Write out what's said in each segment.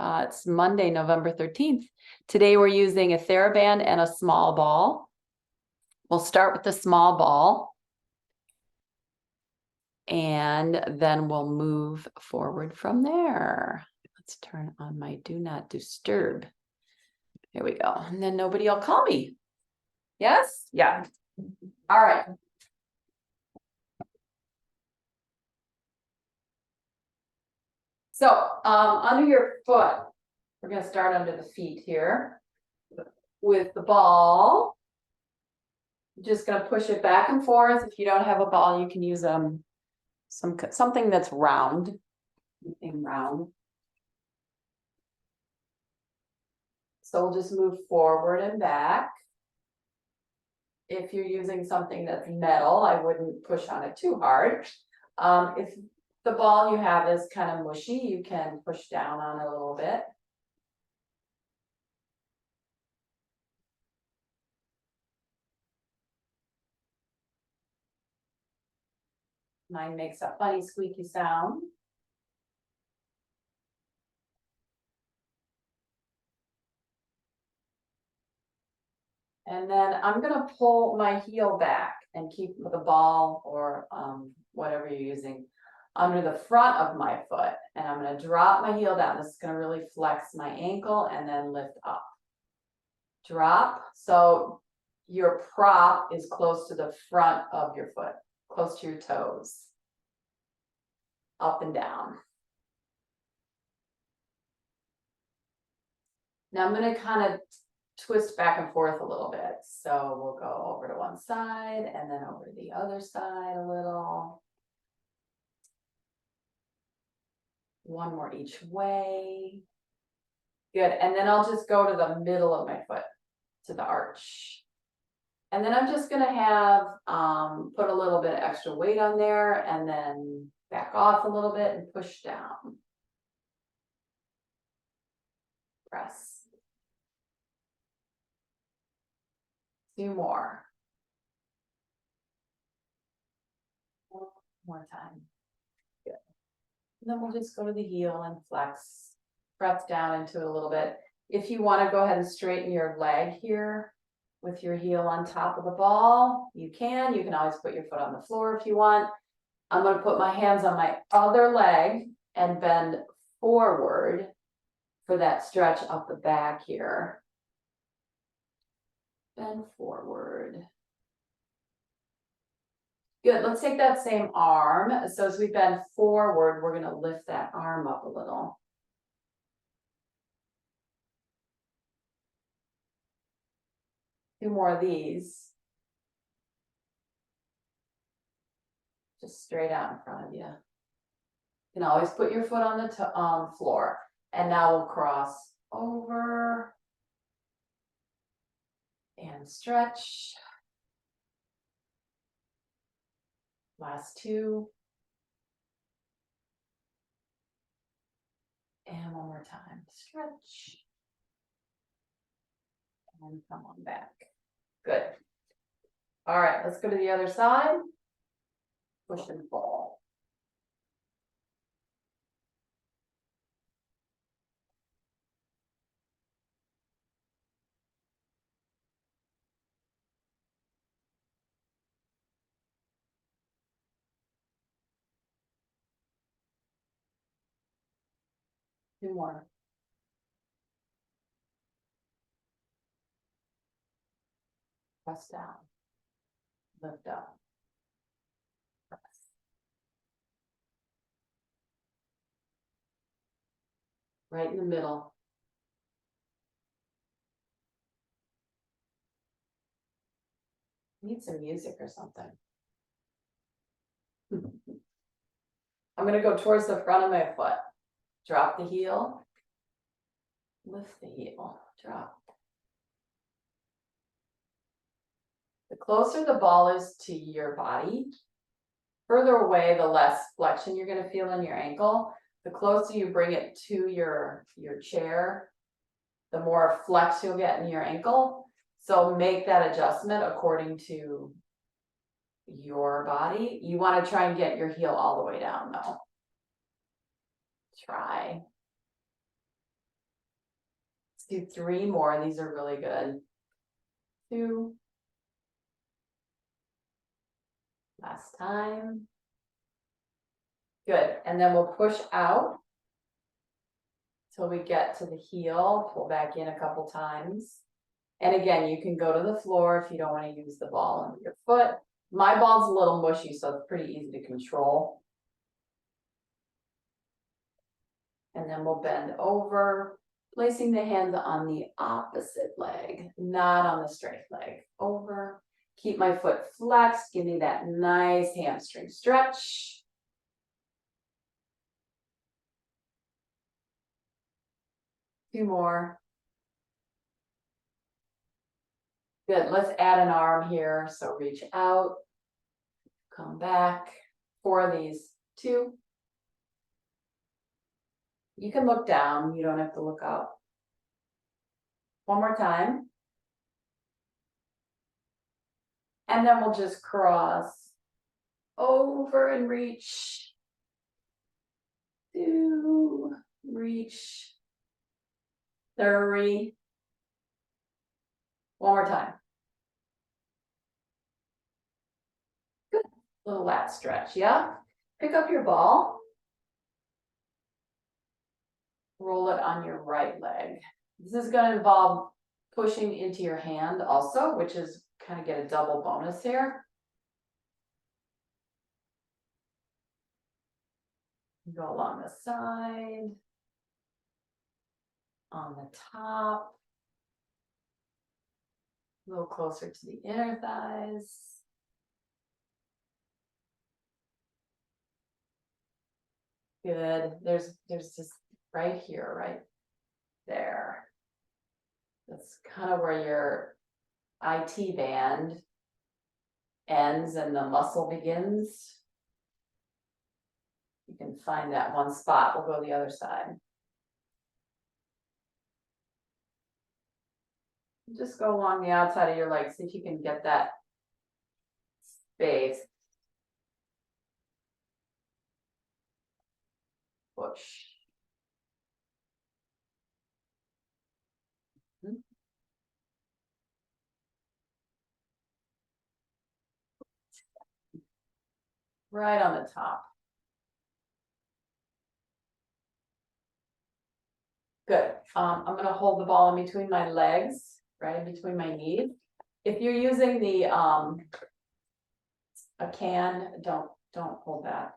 It's Monday, November 13th. Today we're using a TheraBand and a small ball. We'll start with the small ball. And then we'll move forward from there. Let's turn on my do not disturb. Here we go. And then nobody will call me. Yes? Yeah. All right. So under your foot, we're going to start under the feet here with the ball. I'm just going to push it back and forth. If you don't have a ball, you can use something that's round. Something round. So we'll just move forward and back. If you're using something that's metal, I wouldn't push on it too hard. If the ball you have is kind of mushy, you can push down on it a little bit. Mine makes a funny squeaky sound. And then I'm going to pull my heel back and keep the ball or whatever you're using under the front of my foot. And I'm going to drop my heel down. This is going to really flex my ankle and then lift up. Drop. So your prop is close to the front of your foot, close to your toes. Up and down. Now I'm going to kind of twist back and forth a little bit. So we'll go over to one side and then over to the other side a little. One more each way. Good. And then I'll just go to the middle of my foot, to the arch. And then I'm just going to have put a little bit of extra weight on there and then back off a little bit and push down. Press. Two more. One more time. Good. And then we'll just go to the heel and flex. Press down into it a little bit. If you want to go ahead and straighten your leg here with your heel on top of the ball, you can. You can always put your foot on the floor if you want. I'm going to put my hands on my other leg and bend forward for that stretch up the back here. Bend forward. Good. Let's take that same arm. So as we bend forward, we're going to lift that arm up a little. Two more of these. Just straight out in front of you. You can always put your foot on the floor. And now we'll cross over and stretch. Last two. And one more time. Stretch. And come on back. Good. All right, let's go to the other side. Push and pull. Two more. Press down. Lift up. Press. Right in the middle. Need some music or something. I'm going to go towards the front of my foot. Drop the heel. Lift the heel. Drop. The closer the ball is to your body, further away, the less flexion you're going to feel in your ankle. The closer you bring it to your chair, the more flex you'll get in your ankle. So make that adjustment according to your body. You want to try and get your heel all the way down though. Try. do 3 more. These are really good. 2. Last time. Good, and then we'll push out till we get to the heel, pull back in a couple times. And again, you can go to the floor if you don't want to use the ball under your foot. My ball's a little mushy, so it's pretty easy to control. And then we'll bend over, placing the hands on the opposite leg, not on the straight leg. Over, keep my foot flexed, give me that nice hamstring stretch. Two more. Good, let's add an arm here. So reach out, come back. 4 of these, 2. You can look down, you don't have to look up. One more time. And then we'll just cross over and reach. 2, reach. 3. One more time. Good. Little lat stretch, yeah? Pick up your ball. Roll it on your right leg. This is going to involve pushing into your hand also, which is kind of get a double bonus here. Go along the side, on the top, a little closer to the inner thighs. Good. There's just right here, right there. That's kind of where your IT band ends and the muscle begins. You can find that one spot. We'll go the other side. Just go along the outside of your leg. See if you can get that space. Push. Right on the top. Good. I'm going to hold the ball in between my legs, right in between my knees. If you're using the a can, don't hold that.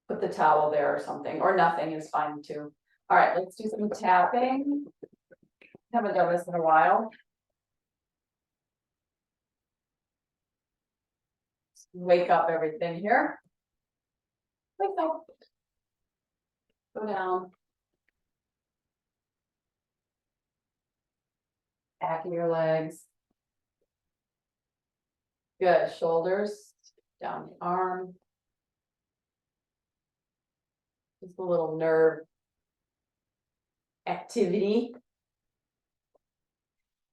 Put the towel there or something, or nothing is fine too. All right, let's do some tapping. Haven't done this in a while. Wake up everything here. Wake up. Go down. Back of your legs. Good. Shoulders down the arm. Just a little nerve activity.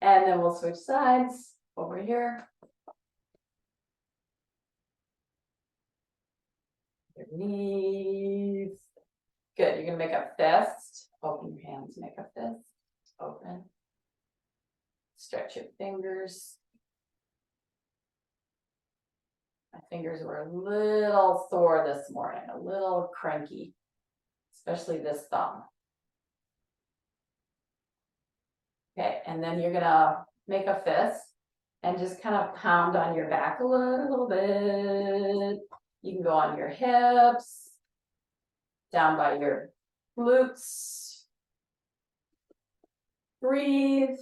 And then we'll switch sides over here. Your knees. Good. You're going to make a fist. Open your hands, make a fist. Open. Stretch your fingers. My fingers were a little sore this morning, a little cranky, especially this thumb. Okay, and then you're gonna make a fist and just kind of pound on your back a little bit. You can go on your hips, down by your glutes. Breathe.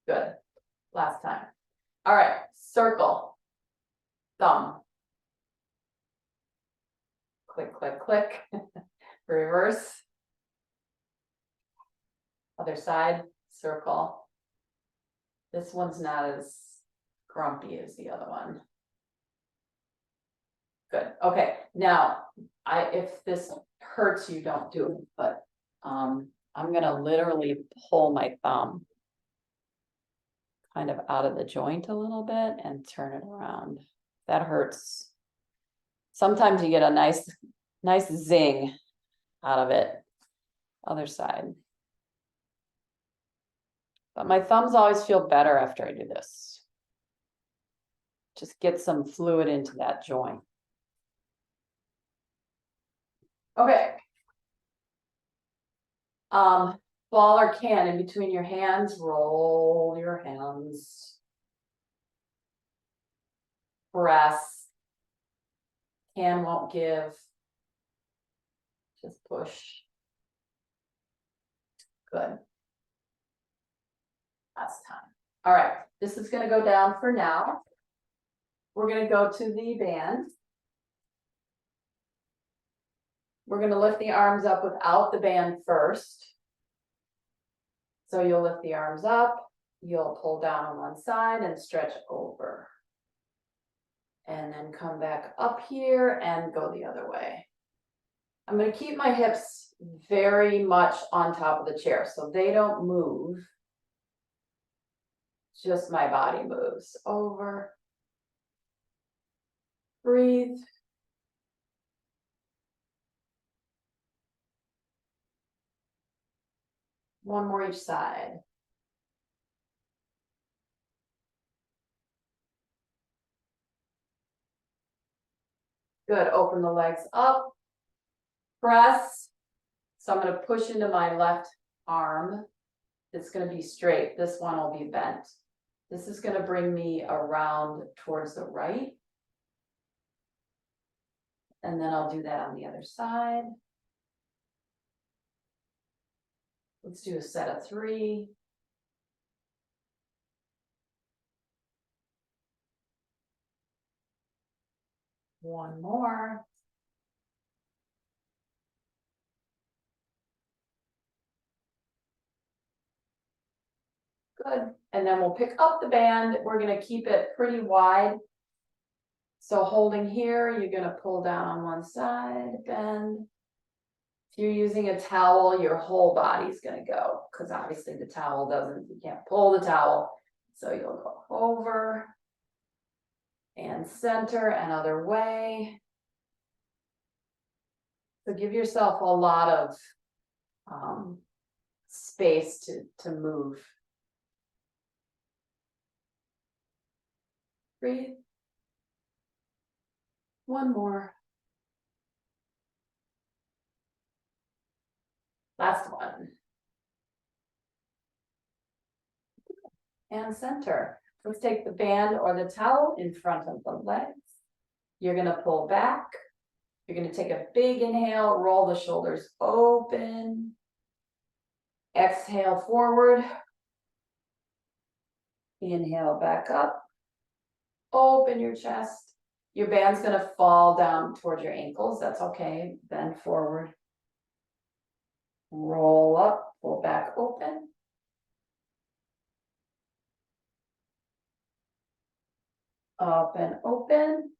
Good. Last time. All right, circle. Thumb. Click, click, click. Reverse. Other side, circle. This one's not as grumpy as the other one. Good. Okay. Now, if this hurts you, don't do it. But I'm gonna literally pull my thumb kind of out of the joint a little bit and turn it around. That hurts. Sometimes you get a nice zing out of it. Other side. But my thumbs always feel better after I do this. Just get some fluid into that joint. Okay. Ball or can in between your hands, roll your hands. Press. Can won't give. Just push. Good. Last time. All right, this is gonna go down for now. We're gonna go to the band. We're gonna lift the arms up without the band first. So you'll lift the arms up, you'll pull down on one side and stretch over. And then come back up here and go the other way. I'm gonna keep my hips very much on top of the chair so they don't move. Just my body moves over. Breathe. One more each side. Good, open the legs up. Press. So I'm gonna push into my left arm. It's gonna be straight. This one will be bent. This is gonna bring me around towards the right. And then I'll do that on the other side. Let's do a set of 3. One more. Good. And then we'll pick up the band. We're going to keep it pretty wide. So holding here, you're going to pull down on one side, bend. If you're using a towel, your whole body's going to go because obviously the towel doesn't, you can't pull the towel. So you'll go over and center and other way. So give yourself a lot of space to move. Breathe. One more. Last one. And center. Let's take the band or the towel in front of the legs. You're going to pull back. You're going to take a big inhale, roll the shoulders open. Exhale forward. Inhale back up. Open your chest. Your band's going to fall down towards your ankles. That's okay. Bend forward. Roll up, pull back open. Up and open.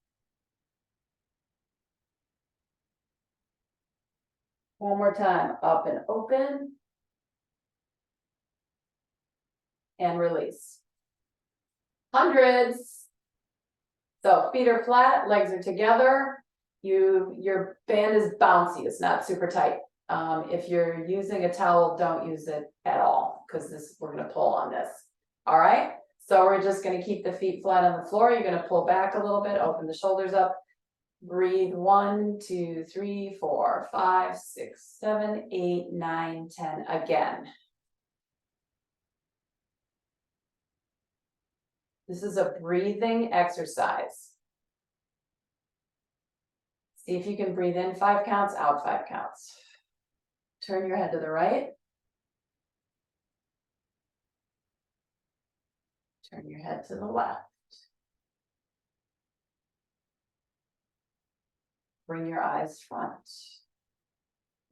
One more time, up and open. And release. Hundreds. So feet are flat, legs are together. Your band is bouncy, it's not super tight. If you're using a towel, don't use it at all because we're going to pull on this. All right. So we're just going to keep the feet flat on the floor. You're going to pull back a little bit, open the shoulders up. Breathe 1, 2, 3, 4, 5, 6, 7, 8, 9, 10 again. This is a breathing exercise. See if you can breathe in 5 counts, out 5 counts. Turn your head to the right. Turn your head to the left. Bring your eyes front.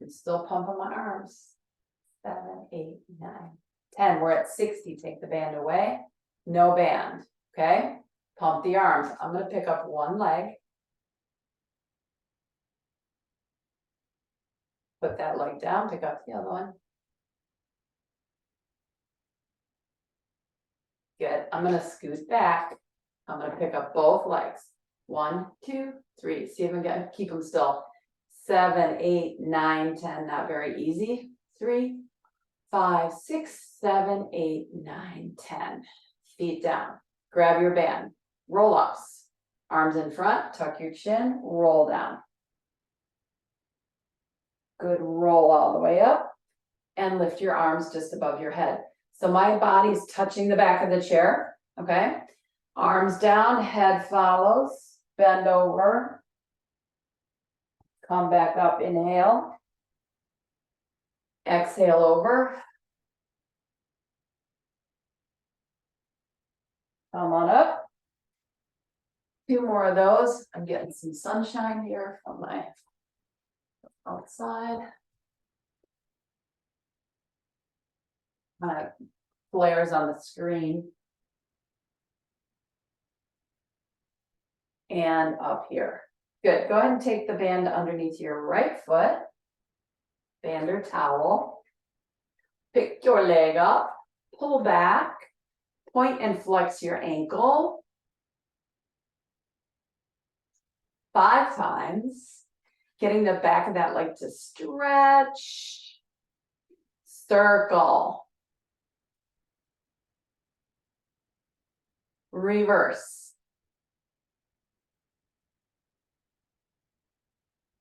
I'm still pumping my arms. 7, 8, 9, 10. We're at 60. Take the band away. No band. Okay? Pump the arms. I'm going to pick up one leg. Put that leg down. Pick up the other one. Good. I'm going to scoot back. I'm going to pick up both legs. 1, 2, 3. See if I can keep them still. 7, 8, 9, 10. Not very easy. 3, 5, 6, 7, 8, 9, 10. Feet down. Grab your band. Roll ups. Arms in front. Tuck your chin. Roll down. Good. Roll all the way up. And lift your arms just above your head. So my body's touching the back of the chair. Okay. Arms down. Head follows. Bend over. Come back up. Inhale. Exhale over. Come on up. 2 more of those. I'm getting some sunshine here from my outside. Flares on the screen. And up here. Good. Go ahead and take the band underneath your right foot. Band or towel. Pick your leg up. Pull back. Point and flex your ankle. 5 times. Getting the back of that leg to stretch. Circle. Reverse.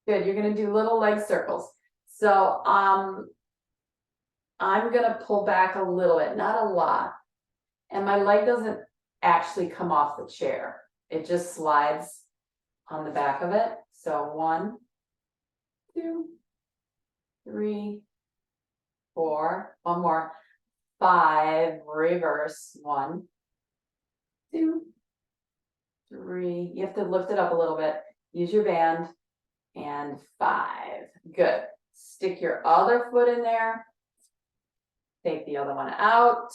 Good, you're gonna do little leg circles. So I'm gonna pull back a little bit, not a lot. And my leg doesn't actually come off the chair. It just slides on the back of it. So 1, 2, 3, 4, one more, 5, reverse, 1, 2, 3. You have to lift it up a little bit. Use your band. And 5. Good. Stick your other foot in there. Take the other one out.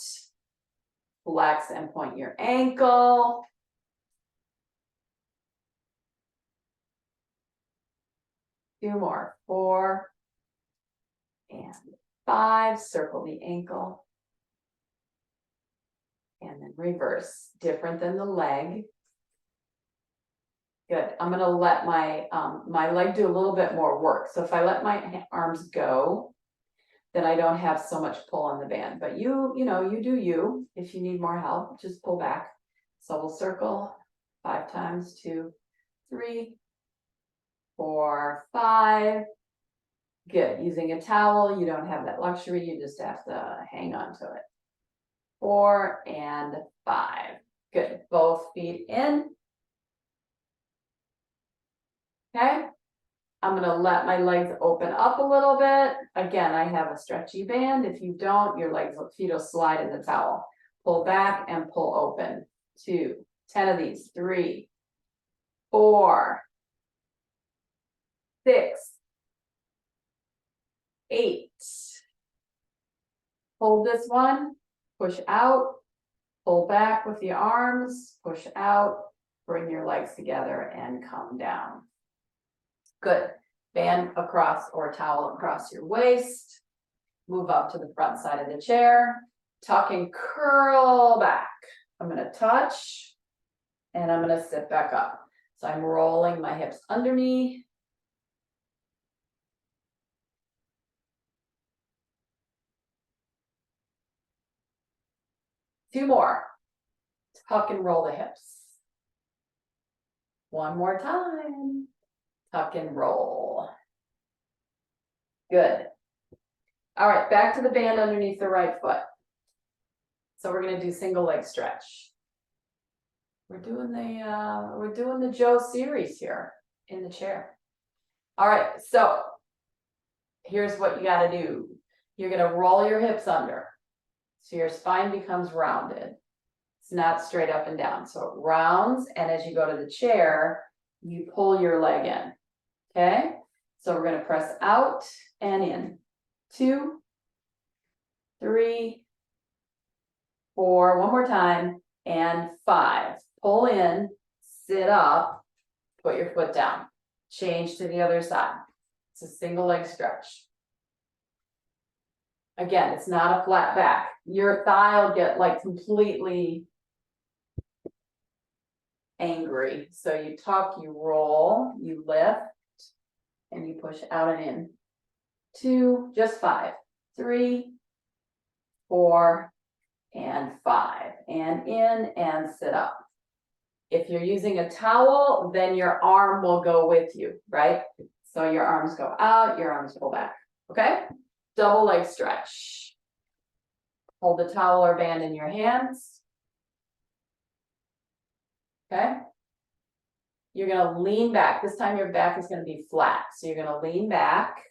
Flex and point your ankle. Two more. 4 and 5. Circle the ankle. And then reverse. Different than the leg. Good. I'm gonna let my my leg do a little bit more work. So if I let my arms go, then I don't have so much pull on the band. But you know, you do you. If you need more help, just pull back. So we'll circle 5 times. 2, 3, 4, 5. Good. Using a towel, you don't have that luxury. You just have to hang on to it. 4 and 5. Good. Both feet in. Okay, I'm gonna let my legs open up a little bit. Again, I have a stretchy band. If you don't, your feet will slide in the towel. Pull back and pull open. 2, 10 of these. 3, 4, 6, 8. Hold this one, push out, pull back with the arms, push out, bring your legs together and come down. Good. Band across or towel across your waist. Move up to the front side of the chair. Tuck and curl back. I'm going to touch and I'm going to sit back up. So I'm rolling my hips under me. Two more. Tuck and roll the hips. One more time. Tuck and roll. Good. All right, back to the band underneath the right foot. So we're going to do single leg stretch. We're doing the Joe series here in the chair. All right, so here's what you got to do. You're going to roll your hips under. So your spine becomes rounded. It's not straight up and down. So it rounds, and as you go to the chair, you pull your leg in. Okay, so we're going to press out and in. 2, 3, 4, one more time, and 5. Pull in, sit up, put your foot down. Change to the other side. It's a single leg stretch. Again, it's not a flat back. Your thigh will get like completely angry. So you tuck, you roll, you lift, and you push out and in. 2, just 5, 3, 4, and 5, and in and sit up. If you're using a towel, then your arm will go with you, right? So your arms go out, your arms pull back, okay? Double leg stretch. Hold the towel or band in your hands. Okay? You're gonna lean back. This time your back is gonna be flat. So you're gonna lean back,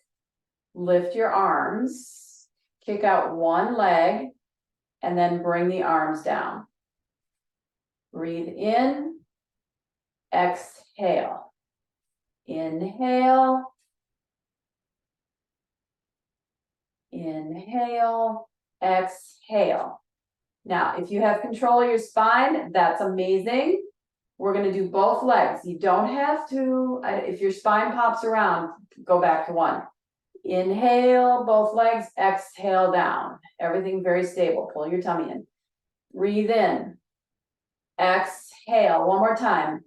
lift your arms, kick out one leg, and then bring the arms down. Breathe in, exhale. Inhale. Inhale, exhale. Now, if you have control of your spine, that's amazing. We're gonna do both legs. You don't have to, if your spine pops around, go back to one. Inhale, both legs, exhale down. Everything very stable. Pull your tummy in. Breathe in. Exhale. One more time.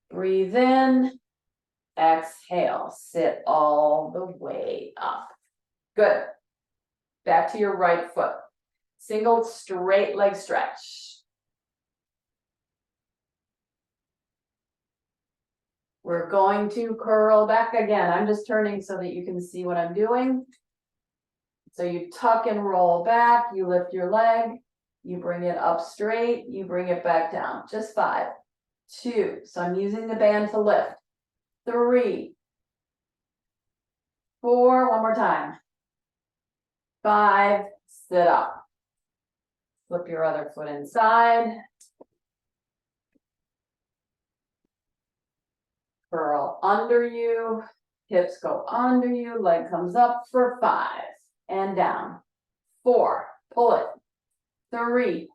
Breathe in. Exhale. Sit all the way up. Good. Back to your right foot. Single straight leg stretch. We're going to curl back again. I'm just turning so that you can see what I'm doing. So you tuck and roll back, you lift your leg, you bring it up straight, you bring it back down. Just 5, 2. So I'm using the band to lift. 3, 4, one more time. 5, sit up. Flip your other foot inside. Curl under you, hips go under you, leg comes up for 5, and down. 4, pull it. 3,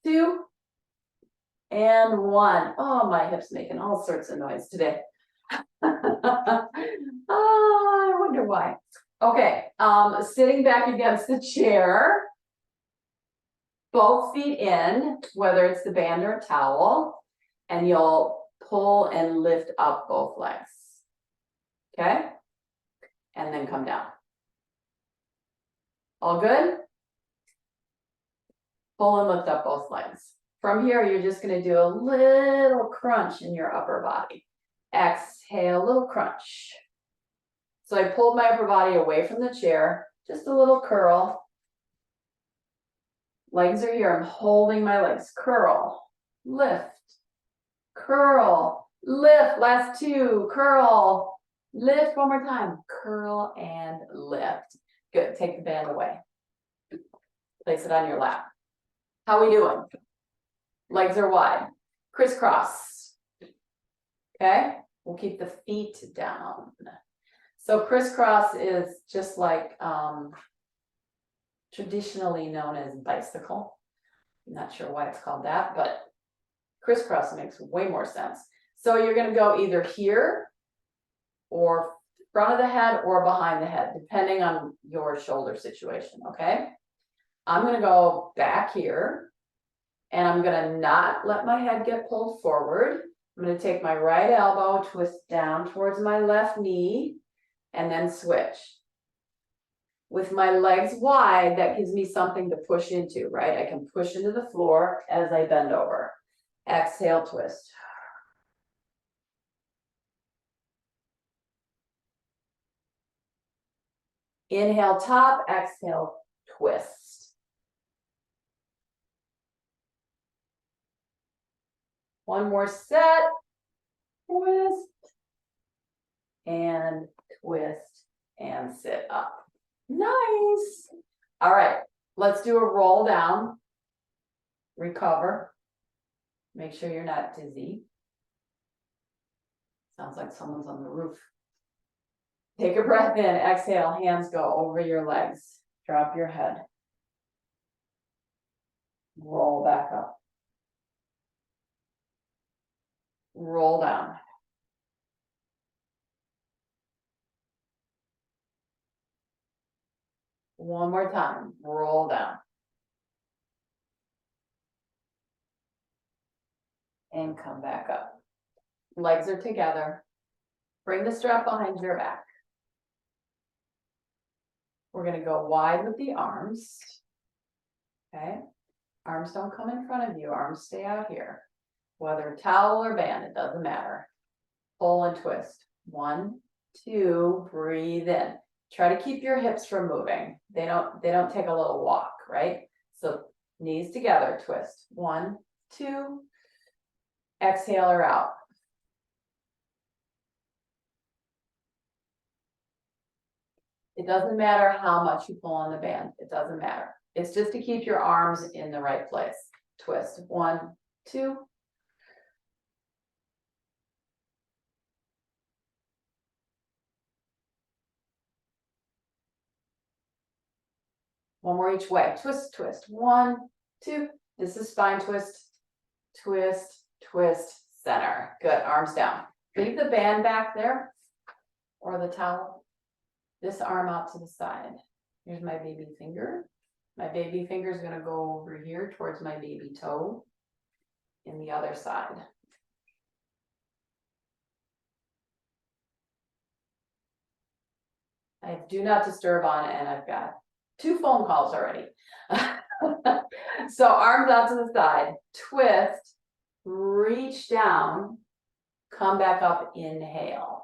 2, and 1. Oh, my hip's making all sorts of noise today. Oh, I wonder why. Okay, sitting back against the chair, both feet in, whether it's the band or a towel, and you'll pull and lift up both legs. Okay? And then come down. All good? Pull and lift up both legs. From here, you're just going to do a little crunch in your upper body. Exhale, little crunch. So I pulled my upper body away from the chair, just a little curl. Legs are here. I'm holding my legs. Curl, lift, curl, lift. Last 2, curl, lift. One more time. Curl and lift. Good. Take the band away. Place it on your lap. How are we doing? Legs are wide. Crisscross. Okay? We'll keep the feet down. So crisscross is just like traditionally known as bicycle. I'm not sure why it's called that, but crisscross makes way more sense. So you're going to go either here or front of the head or behind the head, depending on your shoulder situation, okay? I'm going to go back here, and I'm going to not let my head get pulled forward. I'm going to take my right elbow, twist down towards my left knee, and then switch. With my legs wide, that gives me something to push into, right? I can push into the floor as I bend over. Exhale, twist. Inhale, top, exhale, twist. One more set. Twist. And twist and sit up. Nice. All right, let's do a roll down. Recover. Make sure you're not dizzy. Sounds like someone's on the roof. Take a breath in, exhale, hands go over your legs. Drop your head. Roll back up. Roll down. One more time, roll down. and come back up. Legs are together. Bring the strap behind your back. We're gonna go wide with the arms. Okay, arms don't come in front of you, arms stay out here. Whether towel or band, it doesn't matter. Pull and twist. 1, 2, breathe in. Try to keep your hips from moving. They don't take a little walk, right? So knees together, twist. 1, 2, exhale or out. It doesn't matter how much you pull on the band. It doesn't matter. It's just to keep your arms in the right place. Twist. 1, 2. One more each way. Twist, twist. 1, 2. This is spine twist. Twist, twist, center. Good. Arms down. Leave the band back there or the towel. This arm out to the side. Here's my baby finger. My baby finger is going to go over here towards my baby toe in the other side. I have do not disturb on and I've got 2 phone calls already. So arms out to the side, twist, reach down, come back up, inhale.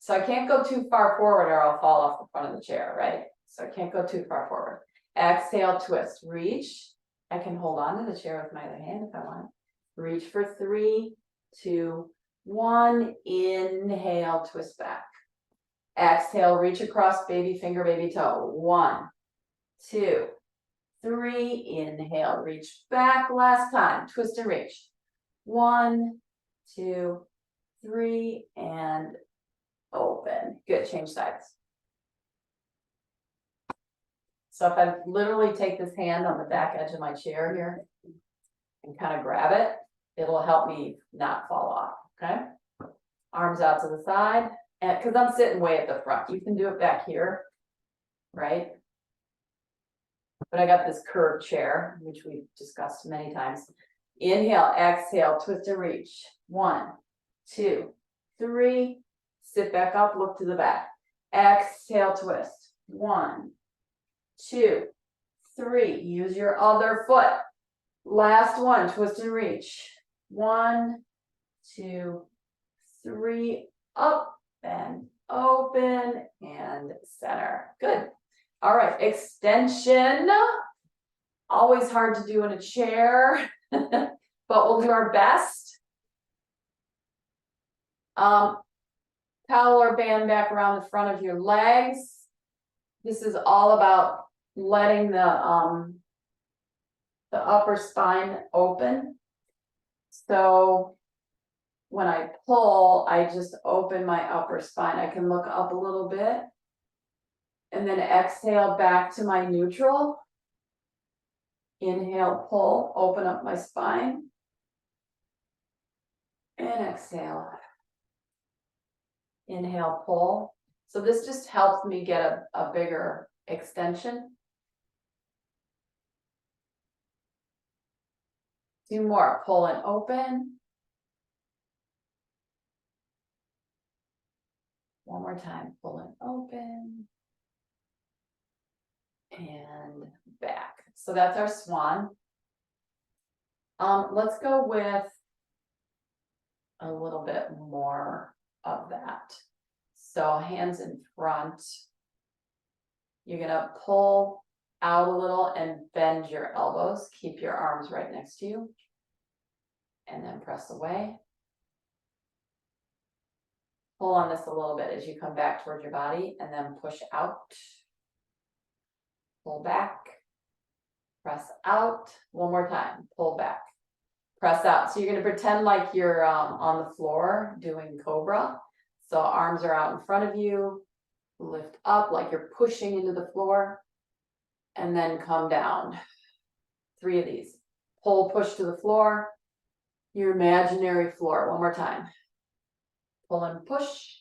So I can't go too far forward or I'll fall off the front of the chair, right? So I can't go too far forward. Exhale, twist, reach. I can hold on to the chair with my other hand if I want. Reach for 3, 2, 1. Inhale, twist back. Exhale, reach across, baby finger, baby toe. 1, 2, 3. Inhale, reach back. Last time, twist and reach. 1, 2, 3, and open. Good, change sides. So if I literally take this hand on the back edge of my chair here and kind of grab it, it'll help me not fall off, okay? Arms out to the side, and because I'm sitting way at the front, you can do it back here, right? But I got this curved chair, which we've discussed many times. Inhale, exhale, twist and reach. 1, 2, 3. Sit back up, look to the back. Exhale, twist. 1, 2, 3. Use your other foot. Last one, twist and reach. 1, 2, 3. Up and open and center. Good. All right, extension. Always hard to do in a chair, but we'll do our best. Towel or band back around the front of your legs. This is all about letting the upper spine open. So when I pull, I just open my upper spine. I can look up a little bit and then exhale back to my neutral. Inhale, pull, open up my spine and exhale. Inhale, pull. So this just helps me get a bigger extension. 2 more, pull and open. 1 more time, pull and open. And back. So that's our swan. Let's go with a little bit more of that. So hands in front. You're gonna pull out a little and bend your elbows. Keep your arms right next to you. And then press away. Pull on this a little bit as you come back towards your body and then push out. Pull back. Press out. 1 more time. Pull back. Press out. So you're going to pretend like you're on the floor doing cobra. So arms are out in front of you. Lift up like you're pushing into the floor. And then come down. 3 of these. Pull, push to the floor. Your imaginary floor. 1 more time. Pull and push.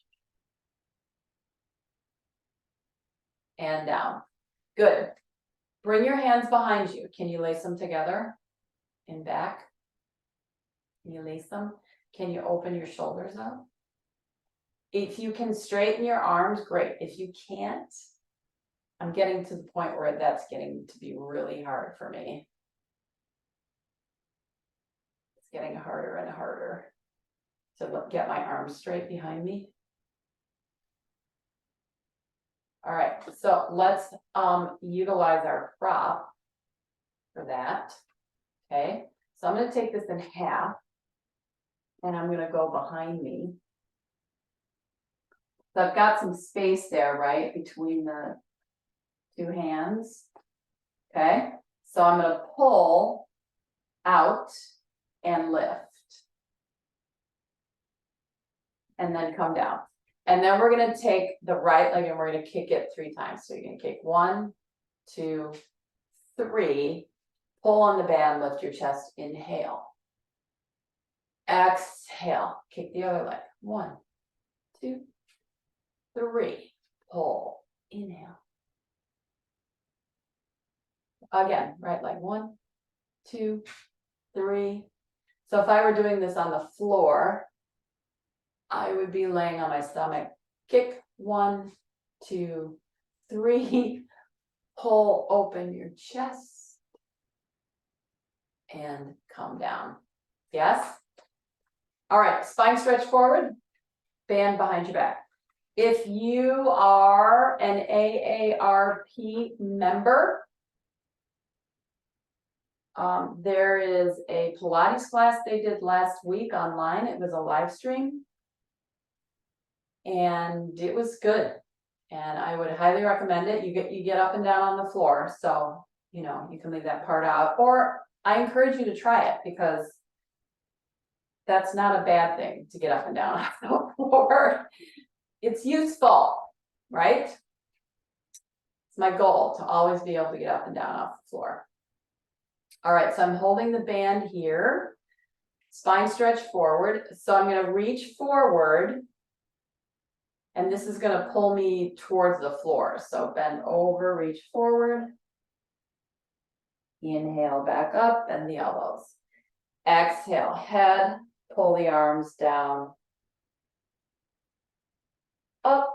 And down. Good. Bring your hands behind you. Can you lace them together? And back. you release them? Can you open your shoulders up? If you can straighten your arms, great. If you can't, I'm getting to the point where that's getting to be really hard for me. It's getting harder and harder to get my arms straight behind me. All right, so let's utilize our prop for that. Okay, so I'm going to take this in half and I'm going to go behind me. So I've got some space there, right, between the two hands. Okay, so I'm going to pull out and lift. And then come down. And then we're going to take the right leg and we're going to kick it 3 times. So you're going to kick 1, 2, 3, pull on the band, lift your chest, inhale. Exhale, kick the other leg. 1, 2, 3, pull, inhale. Again, right leg. 1, 2, 3. So if I were doing this on the floor, I would be laying on my stomach. Kick 1, 2, 3, pull open your chest and come down. Yes? All right, spine stretch forward, band behind your back. If you are an AARP member, there is a Pilates class they did last week online. It was a live stream. And it was good. And I would highly recommend it. You get up and down on the floor. So, you know, you can leave that part out. Or I encourage you to try it because that's not a bad thing to get up and down on the floor. It's useful, right? It's my goal to always be able to get up and down off the floor. All right, so I'm holding the band here. Spine stretch forward. So I'm going to reach forward. And this is going to pull me towards the floor. So bend over, reach forward. Inhale, back up, bend the elbows. Exhale, head, pull the arms down. Up.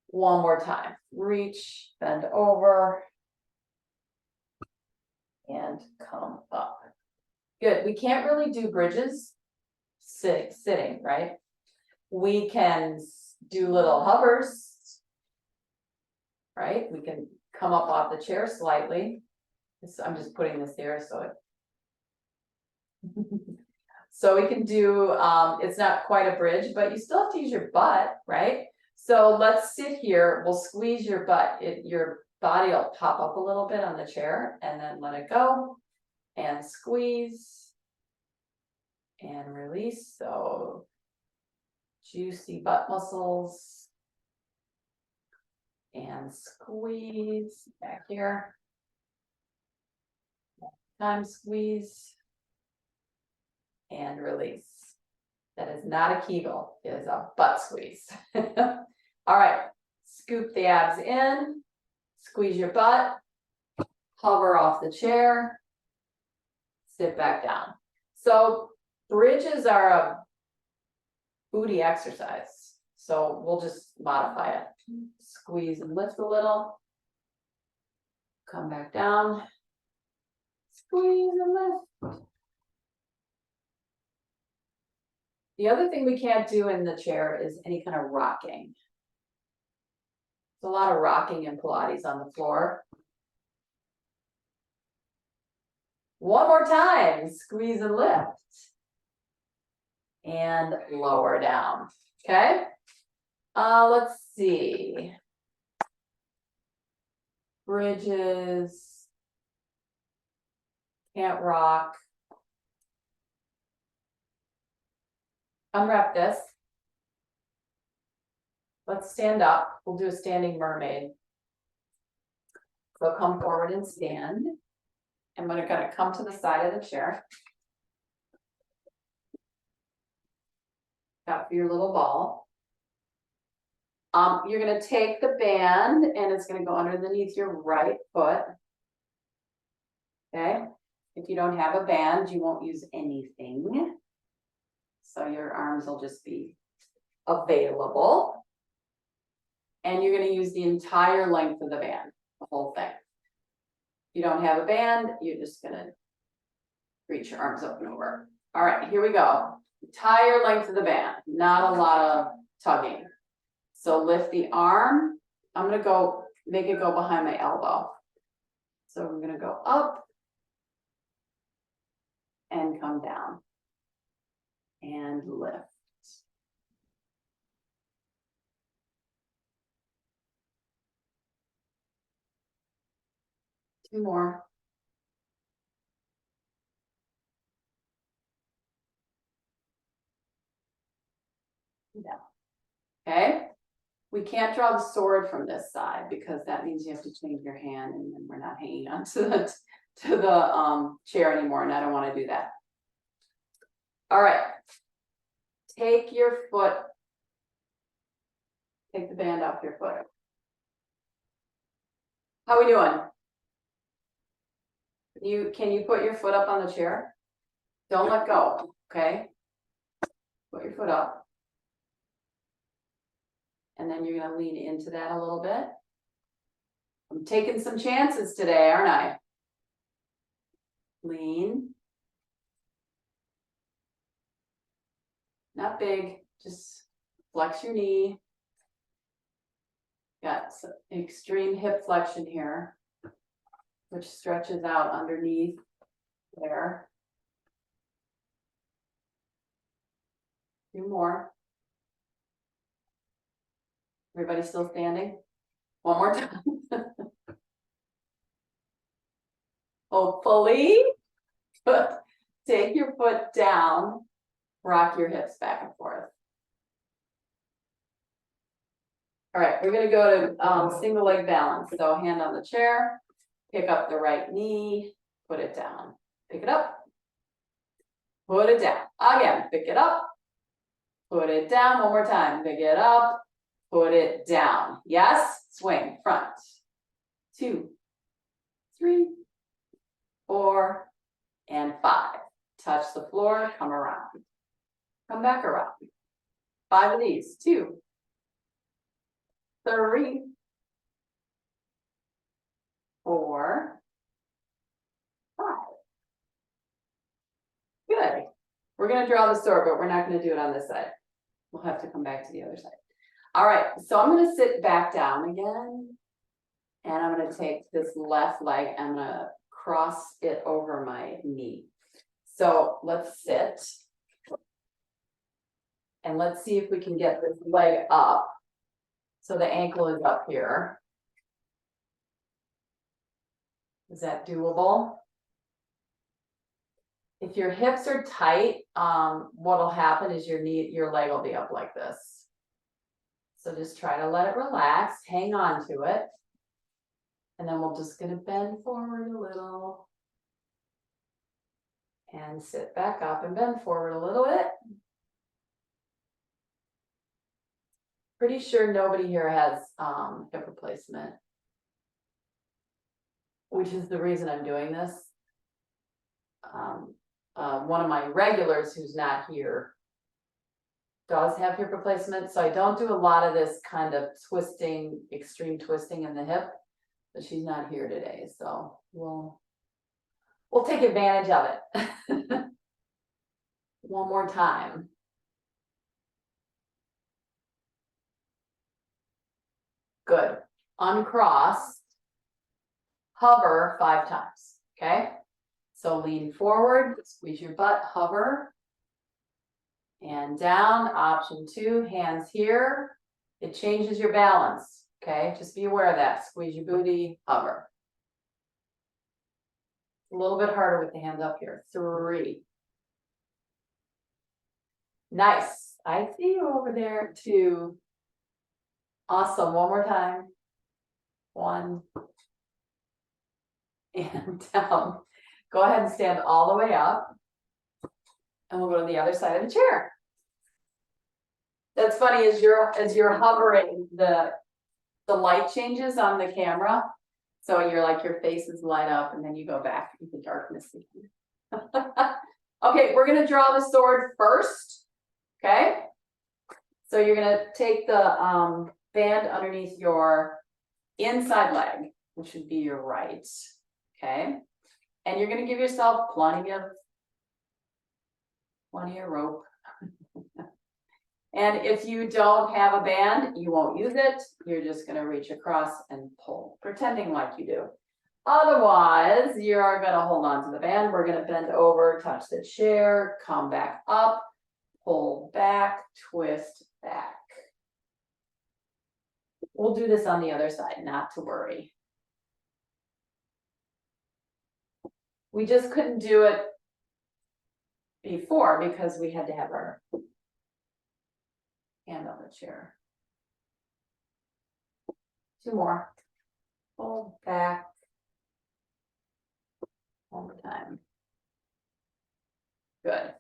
One more time. Reach, bend over. And come up. Good. We can't really do bridges sitting, right? We can do little hovers, right? We can come up off the chair slightly. I'm just putting this here so so we can do, it's not quite a bridge, but you still have to use your butt, right? So let's sit here, we'll squeeze your butt. Your body will pop up a little bit on the chair and then let it go and squeeze and release. So juicy butt muscles and squeeze back here. Time squeeze and release. That is not a Kegel, it is a butt squeeze. All right, scoop the abs in, squeeze your butt, hover off the chair, sit back down. So bridges are a booty exercise. So we'll just modify it. Squeeze and lift a little. Come back down. Squeeze and lift. The other thing we can't do in the chair is any kind of rocking. There's a lot of rocking in Pilates on the floor. One more time. Squeeze and lift. And lower down. Okay. Let's see. Bridges. Can't rock. Unwrap this. Let's stand up. We'll do a standing mermaid. So come forward and stand. And we're going to come to the side of the chair. Got your little ball. You're going to take the band and it's going to go underneath your right foot. Okay. If you don't have a band, you won't use anything. So your arms will just be available. And you're gonna use the entire length of the band, the whole thing. If you don't have a band, you're just gonna reach your arms up and over. All right, here we go. Entire length of the band, not a lot of tugging. So lift the arm. I'm gonna go, make it go behind my elbow. So I'm gonna go up and come down and lift. Two more. Down. Okay. We can't draw the sword from this side because that means you have to change your hand and then we're not hanging on to the chair anymore, and I don't want to do that. All right. Take your foot. Take the band off your foot. How are we doing? Can you put your foot up on the chair? Don't let go, okay? Put your foot up. And then you're gonna lean into that a little bit. I'm taking some chances today, aren't I? Lean. Not big, just flex your knee. Got some extreme hip flexion here, which stretches out underneath there. A few more. Everybody still standing? One more time. Hopefully. Take your foot down, rock your hips back and forth. All right, we're gonna go to single leg balance. So hand on the chair, pick up the right knee, put it down. Pick it up, put it down. Again, pick it up, put it down. One more time, pick it up, put it down. Yes, swing, front. 2, 3, 4, and 5. Touch the floor, come around. Come back around. 5 of these, 2, 3, 4, 5. Good. We're gonna draw the sword, but we're not gonna do it on this side. We'll have to come back to the other side. All right, so I'm gonna sit back down again. And I'm gonna take this left leg, I'm gonna cross it over my knee. So let's sit. And let's see if we can get this leg up. So the ankle is up here. Is that doable? If your hips are tight, what'll happen is your leg will be up like this. So just try to let it relax, hang on to it. And then we're just gonna bend forward a little. And sit back up and bend forward a little bit. Pretty sure nobody here has hip replacement, which is the reason I'm doing this. One of my regulars who's not here does have hip replacement, so I don't do a lot of this kind of twisting, extreme twisting in the hip, but she's not here today, so we'll take advantage of it. One more time. Good. Uncross. Hover 5 times. Okay. So lean forward, squeeze your butt, hover. And down. Option 2, hands here. It changes your balance. Okay. Just be aware of that. Squeeze your booty, hover. A little bit harder with the hands up here. 3. Nice. I see you over there. 2. Awesome. One more time. 1. And down. Go ahead and stand all the way up. And we'll go to the other side of the chair. That's funny, as you're hovering, the light changes on the camera. So you're like, your faces light up and then you go back into darkness again. Okay, we're gonna draw the sword first, okay? So you're gonna take the band underneath your inside leg, which would be your right, okay? And you're gonna give yourself plenty of rope. And if you don't have a band, you won't use it. You're just gonna reach across and pull, pretending like you do. Otherwise, you are gonna hold on to the band. We're gonna bend over, touch the chair, come back up, pull back, twist back. We'll do this on the other side, not to worry. We just couldn't do it before because we had to have our hand on the chair. 2 more. Pull back. 1 more time. Good.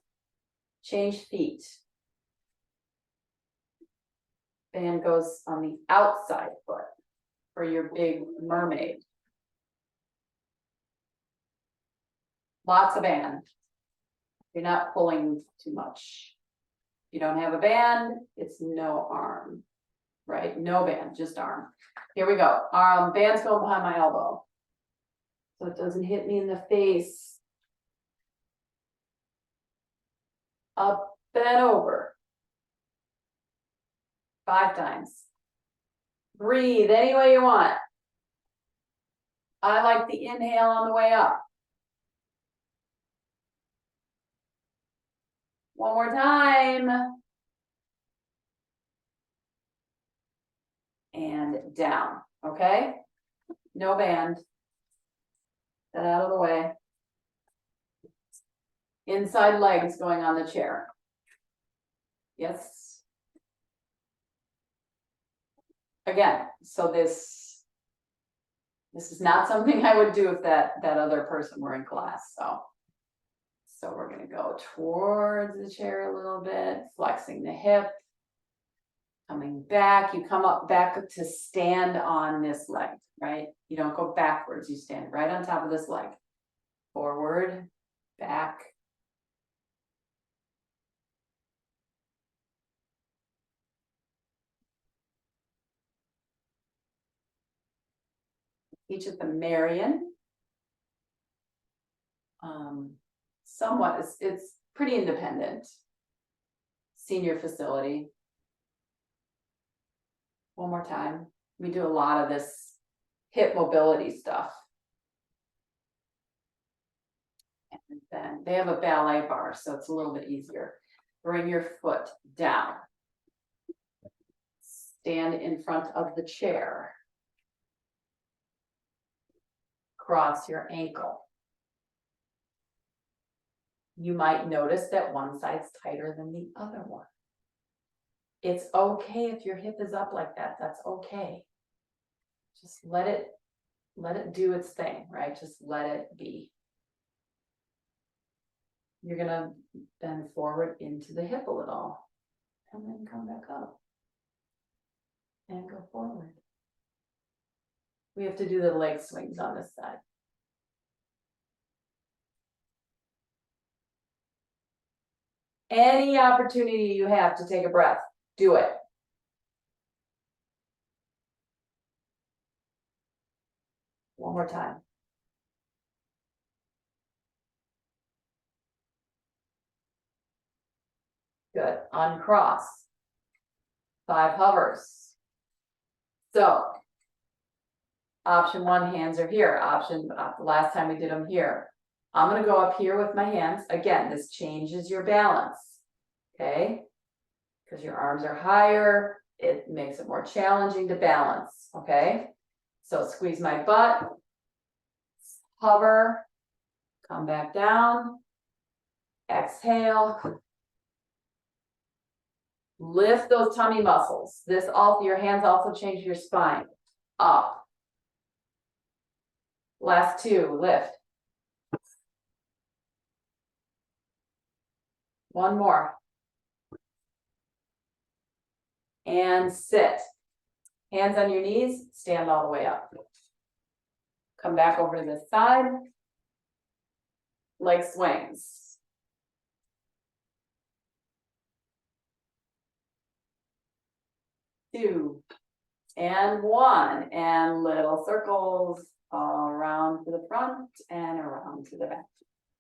Change feet. Band goes on the outside foot for your big mermaid. Lots of band. You're not pulling too much. If you don't have a band, it's no arm, right? No band, just arm. Here we go. Band's going behind my elbow, so it doesn't hit me in the face. Up and over. 5 times. Breathe any way you want. I like the inhale on the way up. 1 more time. And down, okay? No band. Get out of the way. Inside legs going on the chair. Yes. Again, so this is not something I would do if that other person were in class, So we're gonna go towards the chair a little bit, flexing the hip, coming back. You come up back to stand on this leg, right? You don't go backwards, you stand right on top of this leg. Forward, back. Each at the Marion. Somewhat, it's pretty independent. Senior facility. 1 more time. We do a lot of this hip mobility stuff. And then they have a ballet bar, so it's a little bit easier. Bring your foot down. Stand in front of the chair. Cross your ankle. You might notice that one side's tighter than the other one. It's okay if your hip is up like that, that's okay. Just let it do its thing, right? Just let it be. You're gonna bend forward into the hip a little, and then come back up. And go forward. We have to do the leg swings on this side. Any opportunity you have to take a breath, do it. One more time. Good. Uncross. 5 hovers. So, option 1, hands are here. Option, the last time we did them here. I'm going to go up here with my hands. Again, this changes your balance. Okay? Because your arms are higher, it makes it more challenging to balance. Okay? So squeeze my butt, hover, come back down, exhale, lift those tummy muscles. Your hands also change your spine. Up. Last 2, lift. 1 more. And sit. Hands on your knees, stand all the way up. Come back over to this side. Leg swings. Two. And one. And little circles around to the front and around to the back.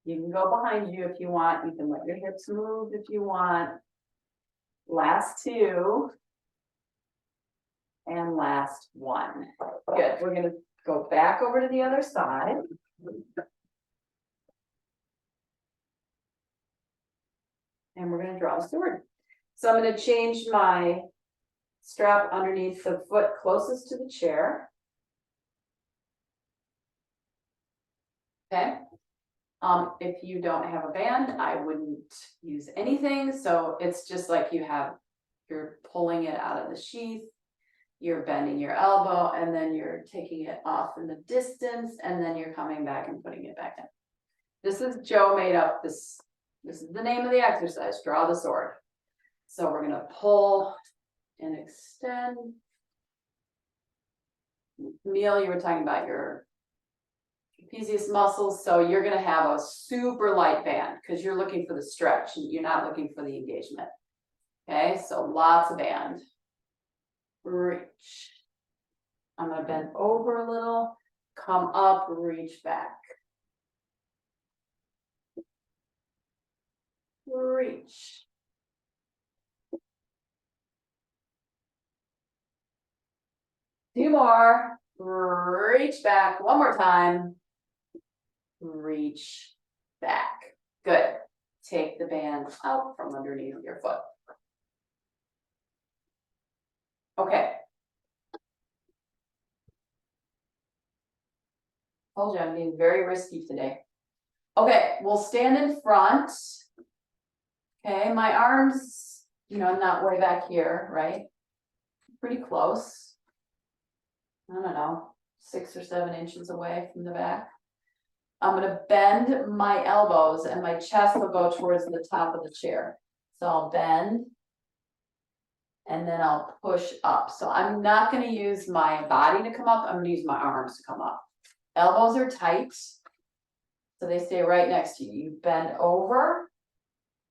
You can go behind you if you want. You can let your hips move if you want. Last two. And last one. Good. We're going to go back over to the other side. And we're going to draw a sword. So I'm going to change my strap underneath the foot closest to the chair. Okay. If you don't have a band, I wouldn't use anything. So it's just like you're pulling it out of the sheath, you're bending your elbow, and then you're taking it off in the distance, and then you're coming back and putting it back in. This is Joe made up this. This is the name of the exercise, draw the sword. So we're gonna pull and extend. Neil, you were talking about your trapezius muscles, so you're going to have a super light band because you're looking for the stretch and you're not looking for the engagement. Okay, so lots of band. Reach. I'm going to bend over a little, come up, reach back. Reach. Two more. Reach back. One more time. Reach back. Good. Take the band out from underneath your foot. Okay. Told you I'm being very risky today. Okay, we'll stand in front. Okay, my arms, not way back here, right? Pretty close. I don't know, 6 or 7 inches away from the back. I'm gonna bend my elbows and my chest will go towards the top of the chair. So I'll bend and then I'll push up. So I'm not gonna use my body to come up, I'm gonna use my arms to come up. Elbows are tight, so they stay right next to you. You bend over,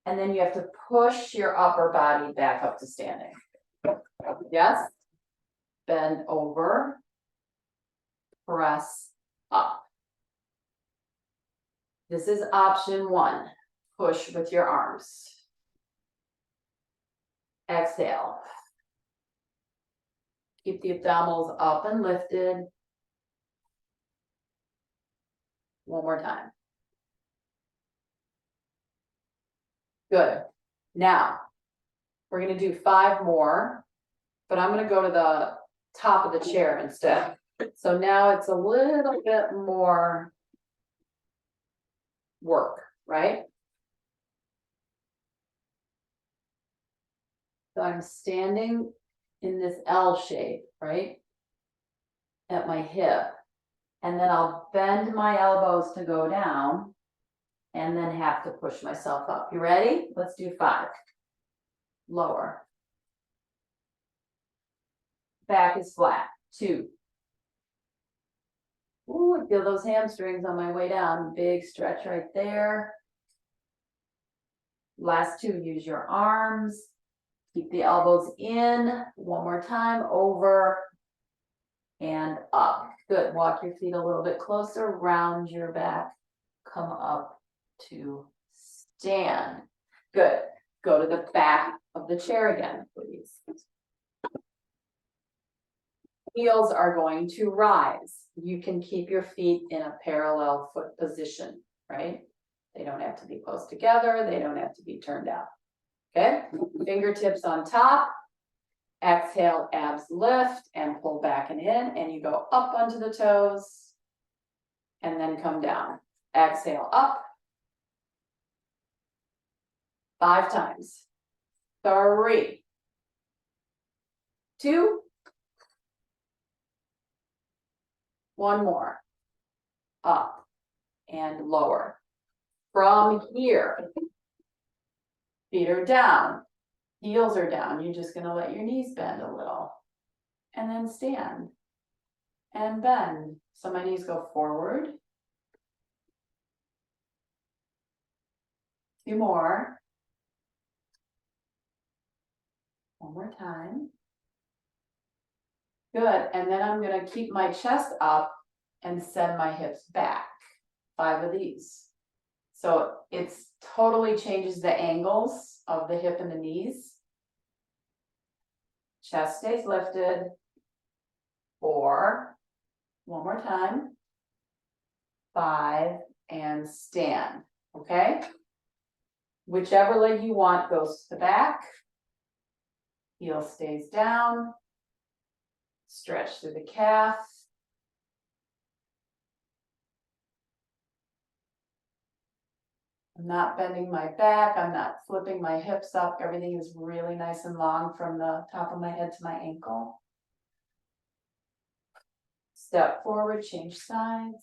and then you have to push your upper body back up to standing. Yes? Bend over, press up. This is option 1. Push with your arms. Exhale. Keep the abdominals up and lifted. One more time. Good. Now, we're going to do 5 more, but I'm going to go to the top of the chair instead. So now it's a little bit more work, right? So I'm standing in this L shape, right? At my hip. And then I'll bend my elbows to go down and then have to push myself up. You ready? Let's do 5. Lower. Back is flat. 2. Ooh, I feel those hamstrings on my way down. Big stretch right there. Last 2, use your arms. Keep the elbows in. One more time. Over and up. Good. Walk your feet a little bit closer. Round your back. Come up to stand. Good. Go to the back of the chair again, please. Heels are going to rise. You can keep your feet in a parallel foot position, right? They don't have to be close together. They don't have to be turned out. Okay? Fingertips on top. Exhale, abs lift and pull back and in, and you go up onto the toes and then come down. Exhale up. 5 times. 3, 2, 1 more. Up and lower. From here, feet are down, heels are down. You're just going to let your knees bend a little and then stand. and bend. So my knees go forward. Two more. One more time. Good, and then I'm gonna keep my chest up and send my hips back. 5 of these. So it's totally changes the angles of the hip and the knees. Chest stays lifted. 4. One more time. 5, and stand, okay? Whichever leg you want goes to the back. Heel stays down. Stretch through the calf. I'm not bending my back, I'm not flipping my hips up. Everything is really nice and long from the top of my head to my ankle. Step forward, change sides.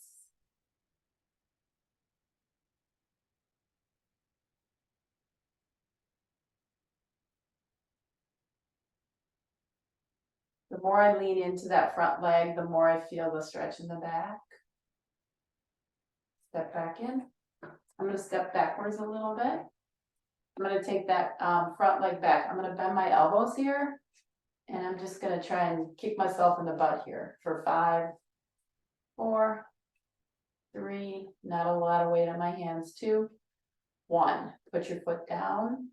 The more I lean into that front leg, the more I feel the stretch in the back. Step back in. I'm going to step backwards a little bit. I'm going to take that front leg back. I'm going to bend my elbows here. And I'm just going to try and kick myself in the butt here for 5, 4, 3, not a lot of weight on my hands, 2, 1. Put your foot down.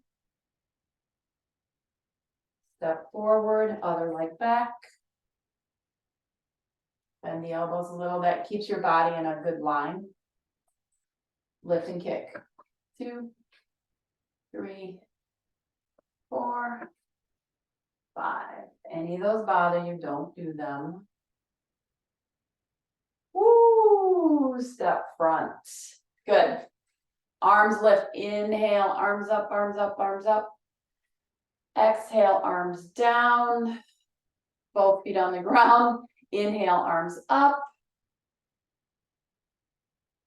Step forward, other leg back. Bend the elbows a little. That keeps your body in a good line. Lift and kick. 2, 3, 4, 5. Any of those bother you, don't do them. Woo! Step front. Good. Arms lift. Inhale, arms up, arms up, arms up. Exhale, arms down. Both feet on the ground. Inhale, arms up.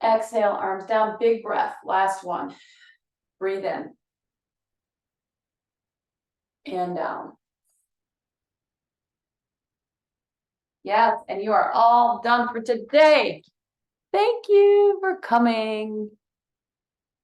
Exhale, arms down. Big breath. Last one. Breathe in. And down. Yes, and you are all done for today. Thank you for coming.